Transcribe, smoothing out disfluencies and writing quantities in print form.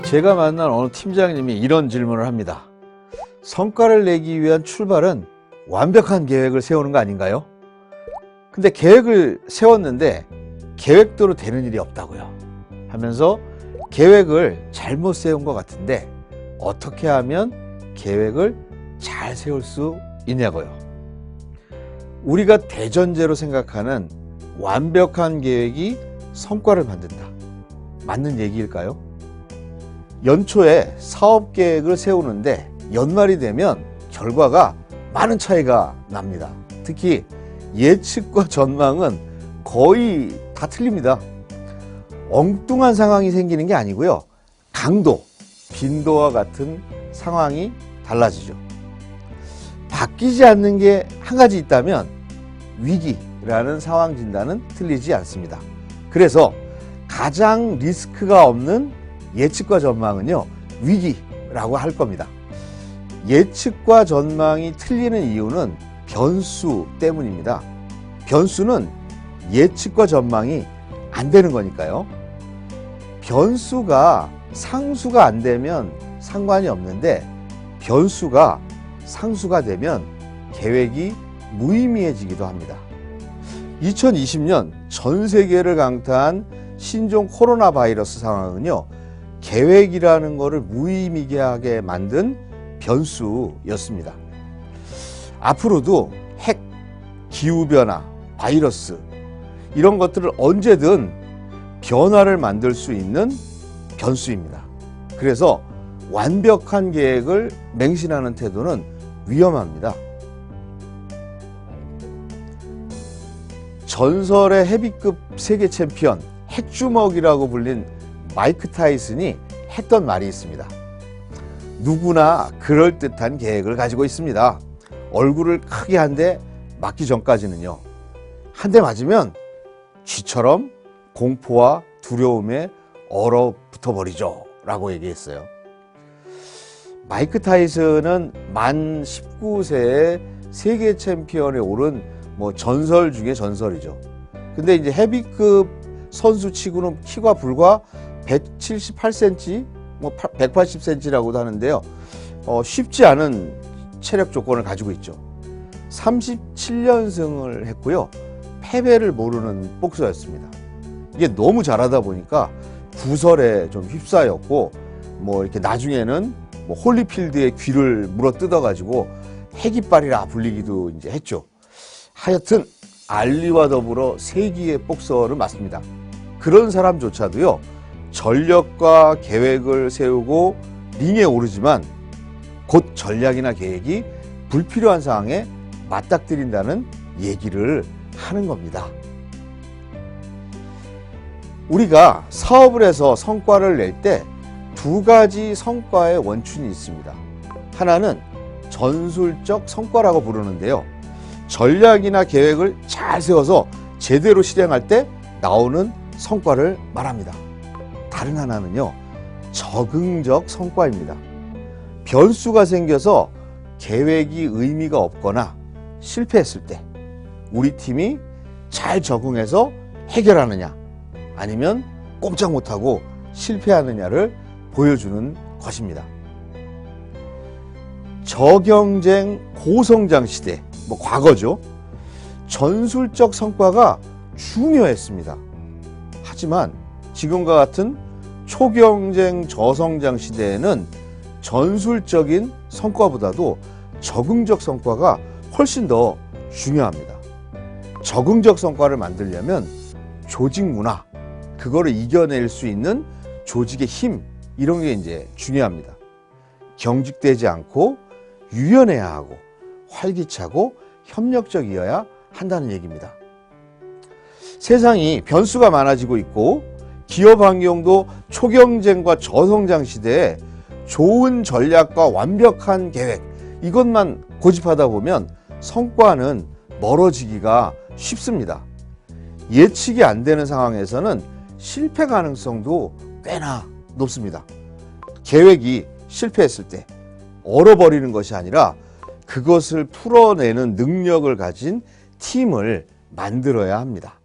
제가 만난 어느 팀장님이 이런 질문을 합니다. 성과를 내기 위한 출발은 완벽한 계획을 세우는 거 아닌가요? 근데 계획을 세웠는데 계획대로 되는 일이 없다고요. 하면서 계획을 잘못 세운 것 같은데 어떻게 하면 계획을 잘 세울 수 있냐고요. 우리가 대전제로 생각하는 완벽한 계획이 성과를 만든다. 맞는 얘기일까요? 연초에 사업 계획을 세우는데 연말이 되면 결과가 많은 차이가 납니다. 특히 예측과 전망은 거의 다 틀립니다. 엉뚱한 상황이 생기는 게 아니고요. 강도, 빈도와 같은 상황이 달라지죠. 바뀌지 않는 게 한 가지 있다면 위기라는 상황 진단은 틀리지 않습니다. 그래서 가장 리스크가 없는 예측과 전망은요, 위기라고 할 겁니다. 예측과 전망이 틀리는 이유는 변수 때문입니다. 변수는 예측과 전망이 안 되는 거니까요. 변수가 상수가 안 되면 상관이 없는데 변수가 상수가 되면 계획이 무의미해지기도 합니다. 2020년 전 세계를 강타한 신종 코로나 바이러스 상황은요, 계획이라는 것을 무의미하게 만든 변수였습니다. 앞으로도 핵, 기후변화, 바이러스 이런 것들을 언제든 변화를 만들 수 있는 변수입니다. 그래서 완벽한 계획을 맹신하는 태도는 위험합니다. 전설의 헤비급 세계 챔피언 핵주먹이라고 불린 마이크 타이슨이 했던 말이 있습니다. 누구나 그럴듯한 계획을 가지고 있습니다. 얼굴을 크게 한 대 맞기 전까지는요. 한 대 맞으면 쥐처럼 공포와 두려움에 얼어붙어 버리죠 라고 얘기했어요. 마이크 타이슨은 만 19세에 세계 챔피언에 오른 전설 중에 전설이죠. 근데 이제 헤비급 선수 치고는 키가 불과 178cm, 180cm라고도 하는데요. 쉽지 않은 체력 조건을 가지고 있죠. 37연승을 했고요. 패배를 모르는 복서였습니다. 이게 너무 잘하다 보니까 구설에 좀 휩싸였고, 이렇게 나중에는 홀리필드의 귀를 물어 뜯어가지고 핵이빨이라 불리기도 이제 했죠. 하여튼 알리와 더불어 세기의 복서를 맡습니다. 그런 사람조차도요, 전력과 계획을 세우고 링에 오르지만 곧 전략이나 계획이 불필요한 상황에 맞닥뜨린다는 얘기를 하는 겁니다. 우리가 사업을 해서 성과를 낼 때 두 가지 성과의 원춘이 있습니다. 하나는 전술적 성과라고 부르는데요. 전략이나 계획을 잘 세워서 제대로 실행할 때 나오는 성과를 말합니다. 다른 하나는요, 적응적 성과입니다. 변수가 생겨서 계획이 의미가 없거나 실패했을 때 우리 팀이 잘 적응해서 해결하느냐 아니면 꼼짝 못하고 실패하느냐를 보여주는 것입니다. 저경쟁 고성장 시대, 과거죠. 전술적 성과가 중요했습니다. 하지만 지금과 같은 초경쟁 저성장 시대에는 전술적인 성과보다도 적응적 성과가 훨씬 더 중요합니다. 적응적 성과를 만들려면 조직 문화, 그거를 이겨낼 수 있는 조직의 힘, 이런 게 이제 중요합니다. 경직되지 않고 유연해야 하고 활기차고 협력적이어야 한다는 얘기입니다. 세상이 변수가 많아지고 있고 기업 환경도 초경쟁과 저성장 시대에 좋은 전략과 완벽한 계획, 이것만 고집하다 보면 성과는 멀어지기가 쉽습니다. 예측이 안 되는 상황에서는 실패 가능성도 꽤나 높습니다. 계획이 실패했을 때 얼어버리는 것이 아니라 그것을 풀어내는 능력을 가진 팀을 만들어야 합니다.